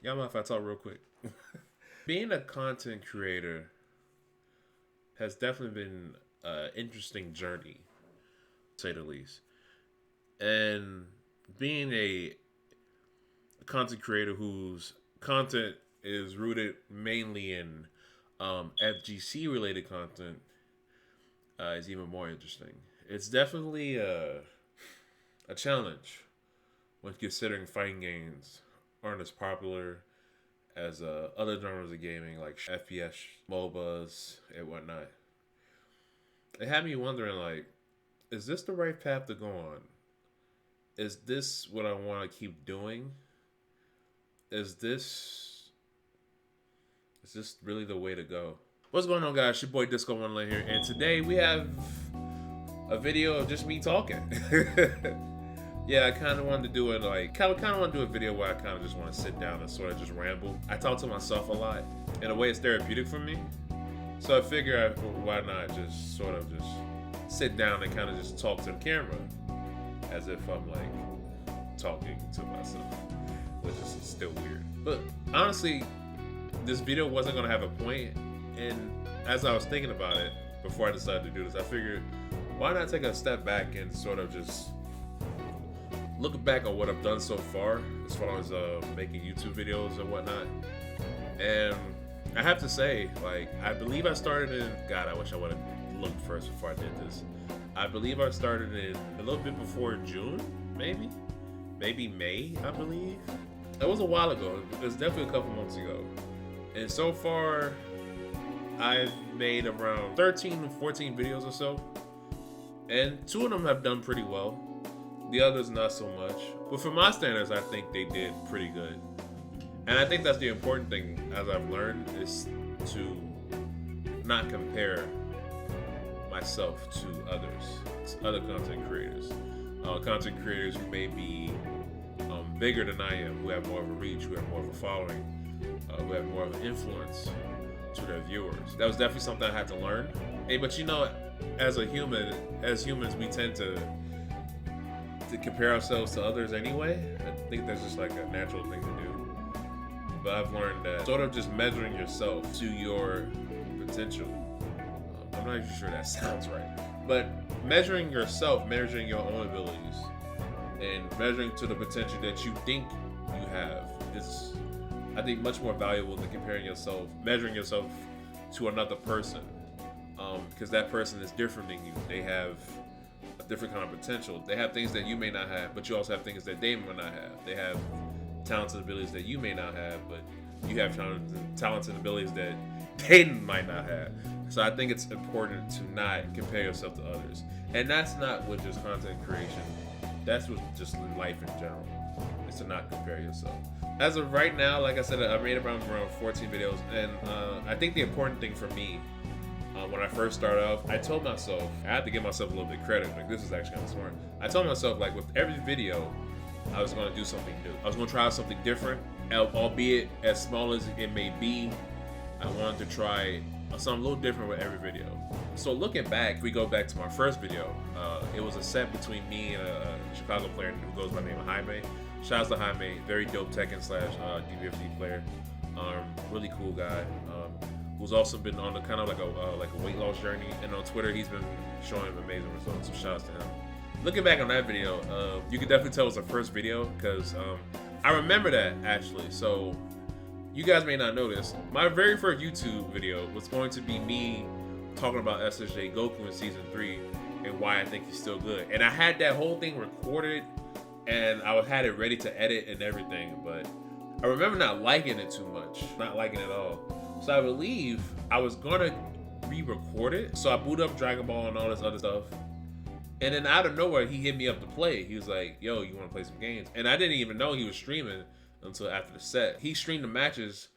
Y'all mind if I talk real quick? Being a content creator has definitely been an interesting journey, to say the least. And being a content creator whose content is rooted mainly in FGC related content is even more interesting. It's definitely a challenge when considering fighting games aren't as popular as other genres of gaming like FPS, MOBAs, and whatnot. It had me wondering, like, is this the right path to go on? Is this what I want to keep doing? Is this really the way to go? What's going on, guys? Your boy Disco One Lane here, and today we have a video of just me talking. Yeah, I kind of wanted to do it like kind of want to do a video where I kind of just want to sit down and sort of just ramble. I talk to myself a lot. In a way, it's therapeutic for me. So I figure, why not just sort of just sit down and kind of just talk to the camera as if I'm like talking to myself, which is still weird. But honestly, this video wasn't gonna have a point, and as I was thinking about it before I decided to do this, I figured, why not take a step back and sort of just look back on what I've done so far as making YouTube videos and whatnot. And I have to say, like, I believe I started in, God, I wish I would have looked first before I did this. I believe I started in a little bit before June, maybe May, I believe. It was a while ago. It was definitely a couple months ago. And so far, I've made around 13 or 14 videos or so. And 2 of them have done pretty well. The others not so much. But for my standards, I think they did pretty good. And I think that's the important thing, as I've learned, is to not compare myself to others, to other content creators. Content creators who may be bigger than I am, who have more of a reach, who have more of a following, who have more of an influence to their viewers. That was definitely something I had to learn. Hey, but you know, as humans, we tend to compare ourselves to others anyway. I think that's just like a natural thing to do. But I've learned that sort of just measuring yourself to your potential. I'm not even sure that sounds right. But measuring yourself, measuring your own abilities, and measuring to the potential that you think you have is, I think, much more valuable than measuring yourself to another person. Because that person is different than you. They have a different kind of potential. They have things that you may not have, but you also have things that they may not have. They have talents and abilities that you may not have, but you have talents and abilities that they might not have. So I think it's important to not compare yourself to others. And that's not with just content creation. That's with just life in general. Is to not compare yourself. As of right now, like I said, I made around 14 videos, and I think the important thing for me, when I first started off, I told myself, I had to give myself a little bit of credit. Like, this is actually kind of smart. I told myself, like, with every video, I was going to do something new. I was going to try something different, albeit as small as it may be. I wanted to try something a little different with every video. So looking back, we go back to my first video. It was a set between me and a Chicago player who goes by the name of Jaime. Shouts to Jaime, very dope Tekken / DBFZ player. Really cool guy. Who's also been on a kind of like a weight loss journey, and on Twitter he's been showing amazing results. So shouts to him. Looking back on that video, you can definitely tell it was the first video because I remember that actually. So you guys may not know this. My very first YouTube video was going to be me talking about SSJ Goku in season 3 and why I think he's still good. And I had that whole thing recorded, and I had it ready to edit and everything. But I remember not liking it too much, not liking it at all. So I believe I was gonna re-record it. So I booted up Dragon Ball and all this other stuff. And then out of nowhere, he hit me up to play. He was like, yo, you wanna play some games? And I didn't even know he was streaming until after the set. He streamed the matches,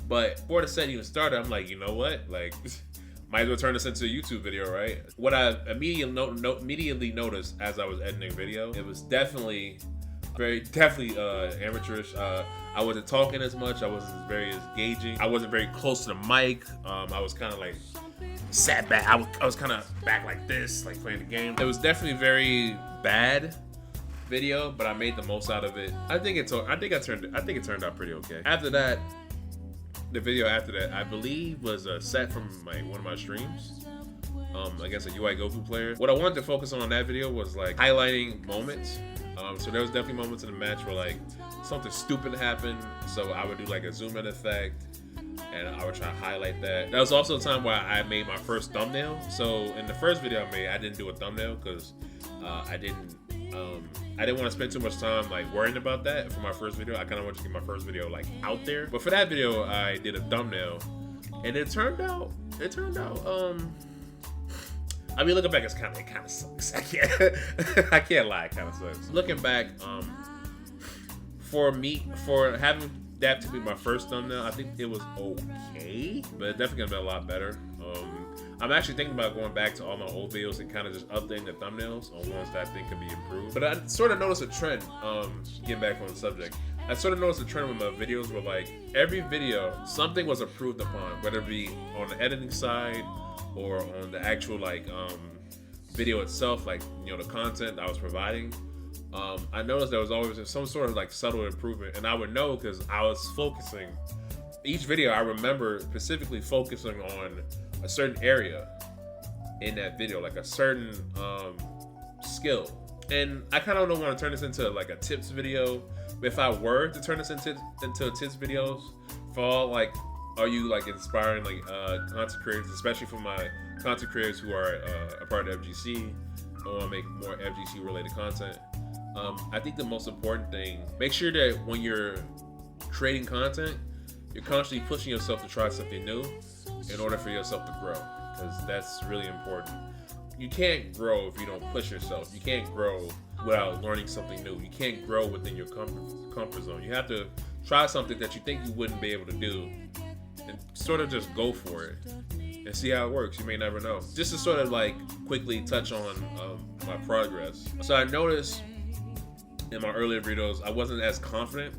but before the set even started, I'm like, you know what? Like, might as well turn this into a YouTube video, right? What I immediately noticed as I was editing the video, it was definitely amateurish. I wasn't talking as much. I wasn't very engaging. I wasn't very close to the mic. I was kind of like sat back. I was kind of back like this, like playing the game. It was definitely very bad. video, but I made the most out of it. I think it turned out pretty okay. After that, the video after that, I believe, was a set from like one of my streams. I guess a UI Goku player. What I wanted to focus on that video was like highlighting moments. So there was definitely moments in the match where like something stupid happened. So I would do like a zoom in effect, and I would try to highlight that. That was also a time where I made my first thumbnail. So in the first video I made, I didn't do a thumbnail because I didn't want to spend too much time like worrying about that for my first video. I kind of wanted to get my first video like out there. But for that video, I did a thumbnail, and it turned out. I mean, looking back, it kind of sucks. I can't lie, it kind of sucks. Looking back, for having that to be my first thumbnail, I think it was okay, but it definitely could have been a lot better. I'm actually thinking about going back to all my old videos and kind of just updating the thumbnails on ones that I think can be improved. But I sort of noticed a trend, getting back on the subject, I sort of noticed a trend with my videos where like every video, something was improved upon, whether it be on the editing side or on the actual like video itself, like, you know, the content I was providing. I noticed there was always some sort of like subtle improvement, and I would know because I was focusing. Each video, I remember specifically focusing on a certain area in that video, like a certain skill. And I kind of don't want to turn this into like a tips video. But if I were to turn this into tips videos for all like, are you like inspiring like content creators, especially for my content creators who are a part of FGC, I want to make more FGC related content. I think the most important thing, make sure that when you're creating content, you're constantly pushing yourself to try something new in order for yourself to grow, because that's really important. You can't grow if you don't push yourself. You can't grow without learning something new. You can't grow within your comfort zone. You have to try something that you think you wouldn't be able to do and sort of just go for it and see how it works. You may never know. Just to sort of like quickly touch on my progress. So I noticed in my earlier videos, I wasn't as confident.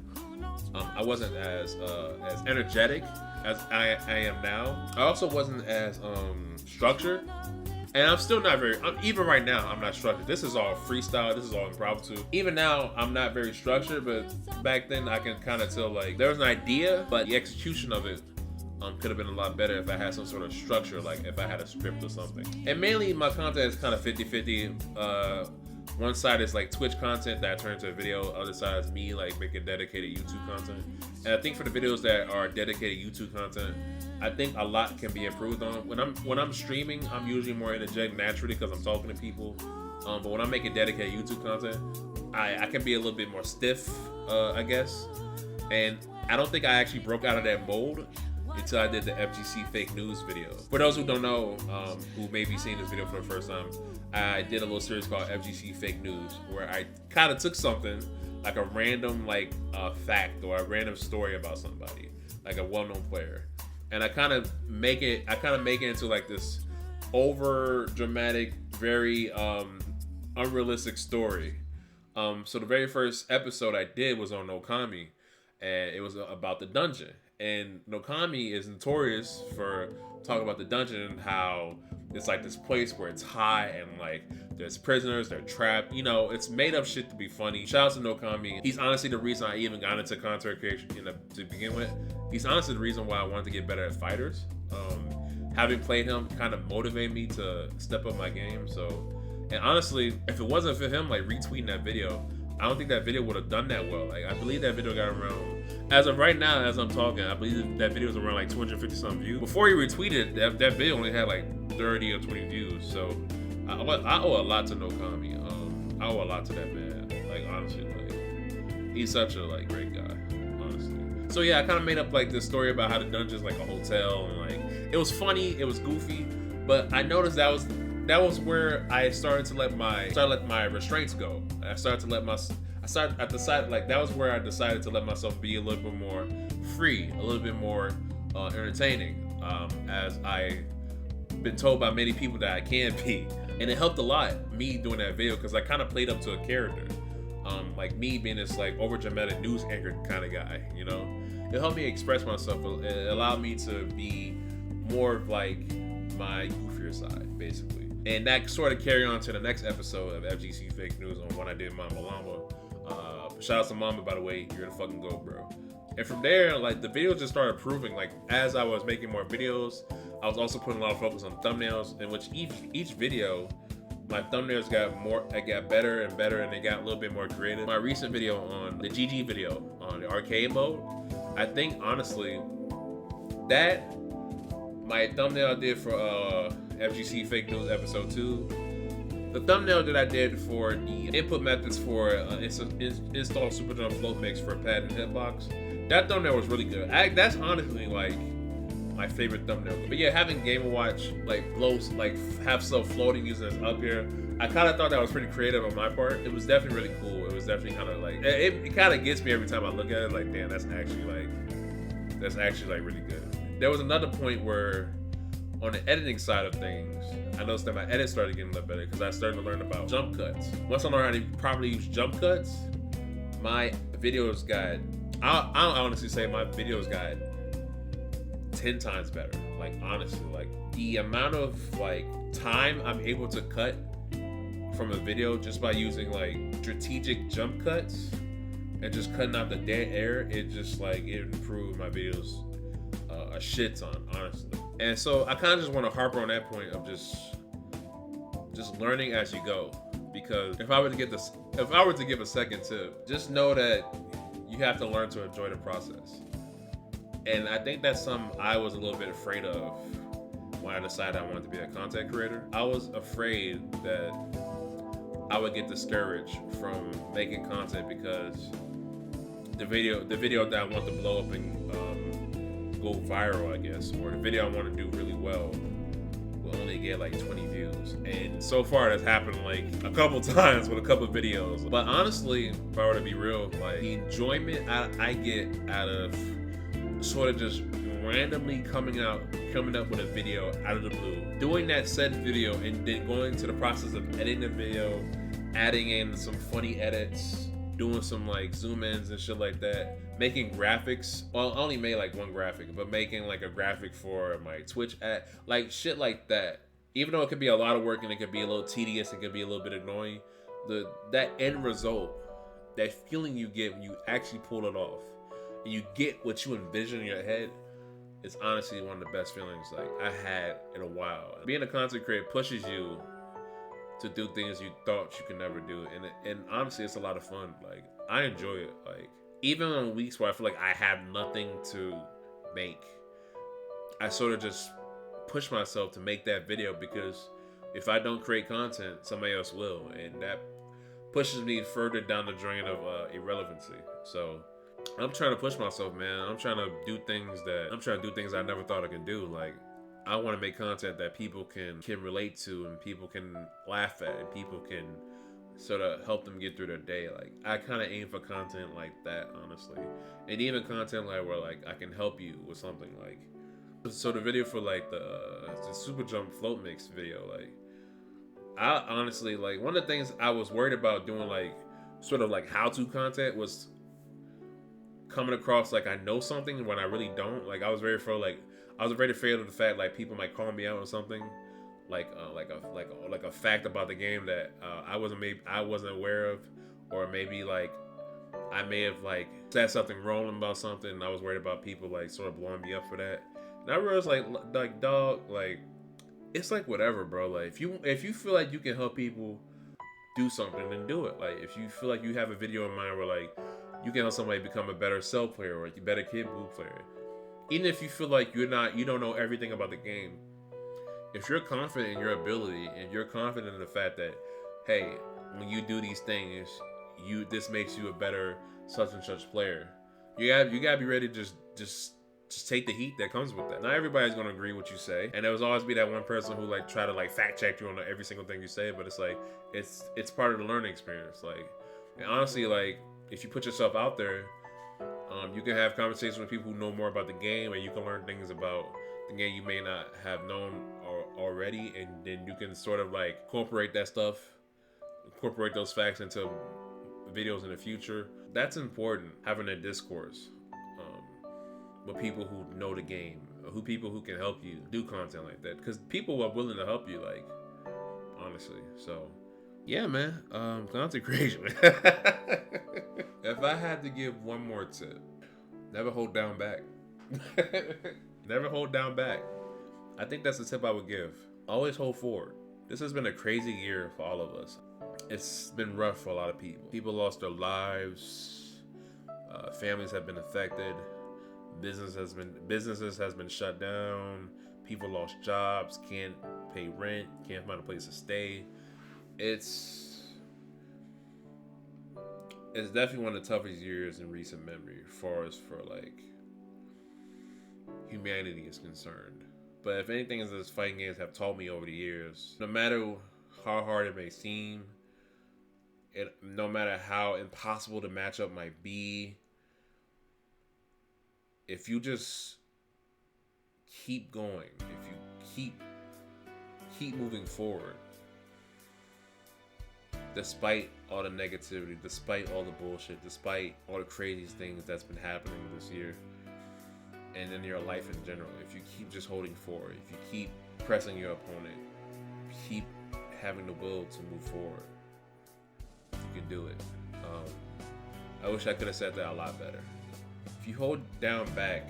I wasn't as energetic as I am now. I also wasn't as structured. And I'm still not very, even right now, I'm not structured. This is all freestyle, this is all impromptu. Even now, I'm not very structured, but back then I can kind of tell like, there was an idea, but the execution of it could have been a lot better if I had some sort of structure, like if I had a script or something. And mainly my content is kind of 50-50. One side is like Twitch content that I turn into a video, other side is me like making dedicated YouTube content. And I think for the videos that are dedicated YouTube content, I think a lot can be improved on. When I'm streaming, I'm usually more energetic naturally because I'm talking to people. But when I'm making dedicated YouTube content, I can be a little bit more stiff, I guess. And I don't think I actually broke out of that mold until I did the FGC fake news video. For those who don't know, who may be seeing this video for the first time, I did a little series called FGC fake news, where I kind of took something like a random like fact or a random story about somebody, like a well-known player, and I kind of make it into like this over dramatic, very unrealistic story. So the very first episode I did was on Nokami, and it was about the dungeon. And Nokami is notorious for talking about the dungeon and how it's like this place where it's high and like there's prisoners, they're trapped. You know, it's made up shit to be funny. Shout out to Nokami. He's honestly the reason I even got into content creation to begin with. He's honestly the reason why I wanted to get better at fighters. Having played him kind of motivated me to step up my game. So, and honestly, if it wasn't for him like retweeting that video, I don't think that video would have done that well. Like, I believe that video got around, as of right now, as I'm talking, I believe that video was around like 250 some views. Before he retweeted, that video only had like 30 or 20 views. So I owe a lot to Nokami. I owe a lot to that man. Like, honestly, like, he's such a like great guy, honestly. So yeah, I kind of made up like this story about how the dungeon's like a hotel, and like it was funny, it was goofy, but I noticed that was where I started to let my restraints go. I decided like that was where I decided to let myself be a little bit more free, a little bit more entertaining, as I been told by many people that I can be. And it helped a lot, me doing that video, because I kind of played up to a character. Like me being this like over dramatic news anchor kind of guy, you know? It helped me express myself. It allowed me to be more of like my goofier side, basically. And that sort of carry on to the next episode of FGC Fake News on what I did Mama Llama. Shout out to Mama, by the way. You're the fucking GOAT, bro. And from there, like, the videos just started improving. Like, as I was making more videos, I was also putting a lot of focus on thumbnails, in which each video, my thumbnails got better and better, and they got a little bit more creative. My recent video on the GG video on the arcade mode, I think honestly that my thumbnail I did for FGC Fake News episode 2, the thumbnail that I did for the input methods for install Super Jump Float Mix for pad and hitbox, that thumbnail was really good. That's honestly like my favorite thumbnail. But yeah, having Game & Watch like floats, like have stuff floating using this up here, I kind of thought that was pretty creative on my part. It was definitely really cool. It was definitely kind of like it kind of gets me every time I look at it. Like, damn, that's actually like really good. There was another point where on the editing side of things, I noticed that my edit started getting a little better because I started to learn about jump cuts. Once I learned how to properly use jump cuts, my videos got, I'll honestly say my videos got 10 times better. Like, honestly, like the amount of like time I'm able to cut from a video just by using like strategic jump cuts and just cutting out the dead air, it just like it improved my videos a shit ton, honestly. And so I kind of just want to harp on that point of just learning as you go. Because if I were to give a second tip, just know that you have to learn to enjoy the process. And I think that's something I was a little bit afraid of when I decided I wanted to be a content creator. I was afraid that I would get discouraged from making content because the video that I want to blow up and go viral, I guess, or the video I want to do really well will only get like 20 views. And so far that's happened like a couple times with a couple of videos. But honestly, if I were to be real, like the enjoyment I get out of sort of just randomly coming up with a video out of the blue, doing that said video, and then going to the process of editing the video, adding in some funny edits, doing some like zoom ins and shit like that, making graphics. Well, I only made like one graphic, but making like a graphic for my Twitch ad, like shit like that. Even though it could be a lot of work and it could be a little tedious, it could be a little bit annoying, that end result, that feeling you get when you actually pull it off and you get what you envision in your head, is honestly one of the best feelings like I had in a while. Being a content creator pushes you to do things you thought you could never do, and honestly, it's a lot of fun. Like, I enjoy it. Like, even on weeks where I feel like I have nothing to make, I sort of just push myself to make that video, because if I don't create content, somebody else will, and that pushes me further down the drain of irrelevancy. So I'm trying to push myself, man. I'm trying to do things I never thought I could do. Like, I want to make content that people can relate to, and people can laugh at, and people can sort of help them get through their day. Like, I kind of aim for content like that, honestly. And even content like where like I can help you with something. Like, so the video for like the Super Jump Float Mix video, like, I honestly, like, one of the things I was worried about doing, like sort of like how-to content, was coming across like I know something when I really don't. Like, I was very afraid of the fact like people might call me out on something, like a fact about the game that I wasn't aware of, or maybe like I may have like said something wrong about something, and I was worried about people like sort of blowing me up for that. And I realized like dog, like, it's like whatever, bro. Like, if you feel like you can help people do something, then do it. Like, if you feel like you have a video in mind where like you can help somebody become a better cell player or a better Kid Buu player, even if you feel like you don't know everything about the game, if you're confident in your ability and you're confident in the fact that, hey, when you do these things, this makes you a better such and such player, you gotta be ready to just take the heat that comes with that. Not everybody's gonna agree with what you say, and there will always be that one person who like try to like fact check you on every single thing you say. But it's like it's part of the learning experience. Like, and honestly, like, if you put yourself out there, you can have conversations with people who know more about the game, and you can learn things about the game you may not have known already, and then you can sort of like incorporate those facts into videos in the future. That's important, having a discourse with people who know the game, people who can help you do content like that, because people are willing to help you. Like, honestly. So yeah, man. Content creation. If I had to give one more tip, never hold down back. Never hold down back. I think that's the tip I would give. Always hold forward. This has been a crazy year for all of us. It's been rough for a lot of people. People lost their lives. Families have been affected. Businesses has been shut down. People lost jobs. Can't pay rent. Can't find a place to stay. It's definitely one of the toughest years in recent memory, as far as for like humanity is concerned. But if anything, as fighting games have taught me over the years, no matter how hard it may seem, no matter how impossible the matchup might be, if you just keep going, if you keep moving forward, despite all the negativity, despite all the bullshit, despite all the crazy things that's been happening this year, and in your life in general, if you keep just holding forward, if you keep pressing your opponent, keep having the will to move forward, you can do it. I wish I could have said that a lot better. If you hold down back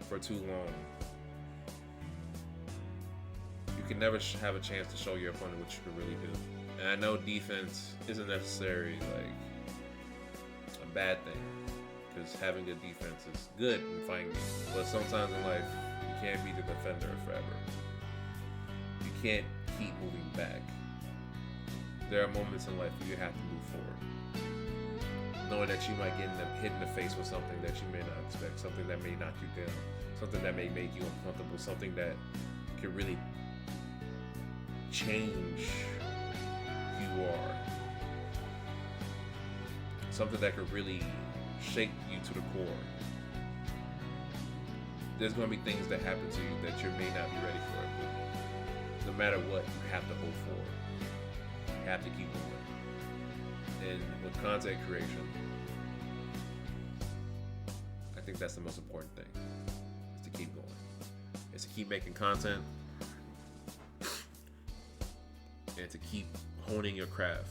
for too long, you can never have a chance to show your opponent what you can really do. And I know defense isn't necessarily like a bad thing, because having good defense is good in fighting games. But sometimes in life, you can't be the defender forever. You can't keep moving back. There are moments in life where you have to move forward, knowing that you might get hit in the face with something that you may not expect, something that may knock you down, something that may make you uncomfortable, something that can really change who you are, something that could really shake you to the core. There's going to be things that happen to you that you may not be ready for, but no matter what, you have to hold forward. You have to keep going. And with content creation, I think that's the most important thing, is to keep going. Is to keep making content and to keep honing your craft.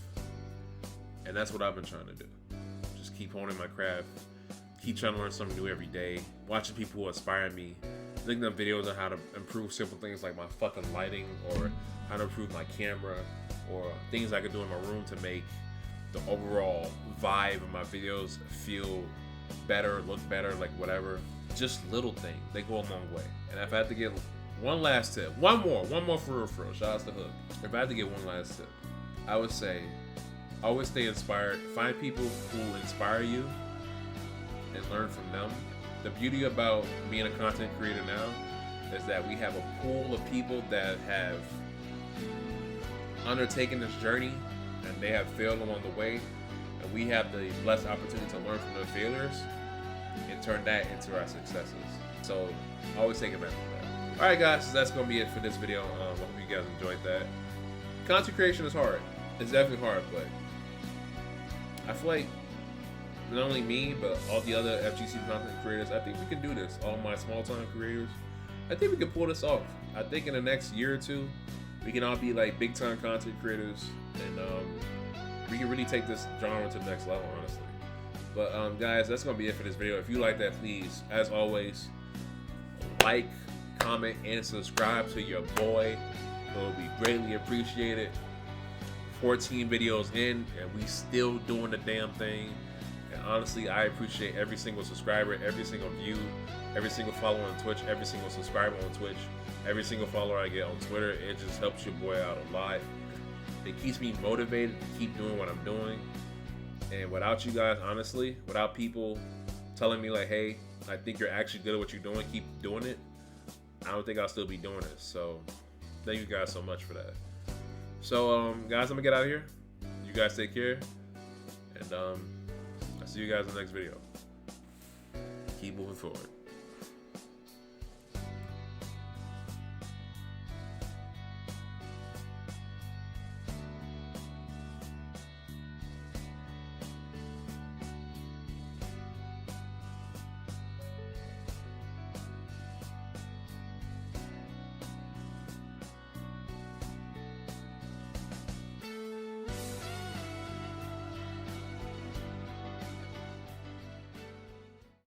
And that's what I've been trying to do. Just keep honing my craft, keep trying to learn something new every day, watching people who inspire me, looking at videos on how to improve simple things like my fucking lighting, or how to improve my camera, or things I could do in my room to make the overall vibe of my videos feel better, look better, like whatever. Just little things, they go a long way. And if I had to get one last tip, one more for real, shout out to Hook. If I had to get one last tip, I would say, always stay inspired. Find people who inspire you and learn from them. The beauty about being a content creator now is that we have a pool of people that have undertaken this journey and they have failed along the way, and we have the blessed opportunity to learn from their failures and turn that into our successes. So always take advantage of that. Alright guys, so that's going to be it for this video. I hope you guys enjoyed that. Content creation is hard. It's definitely hard, but I feel like not only me, but all the other FGC content creators, I think we can do this. All my small-time creators, I think we can pull this off. I think in the next year or two, we can all be like big-time content creators, and we can really take this genre to the next level, honestly. But guys, that's gonna be it for this video. If you like that, please, as always, like, comment, and subscribe to your boy. It will be greatly appreciated. 14 videos in, and we still doing the damn thing. And honestly, I appreciate every single subscriber, every single view, every single follower on Twitch, every single subscriber on Twitch, every single follower I get on Twitter. It just helps your boy out a lot. It keeps me motivated to keep doing what I'm doing. And without you guys, honestly, without people telling me like, hey, I think you're actually good at what you're doing, keep doing it, I don't think I'll still be doing this. So thank you guys so much for that. So guys, I'm gonna get out of here. You guys take care, and I'll see you guys in the next video. Keep moving forward.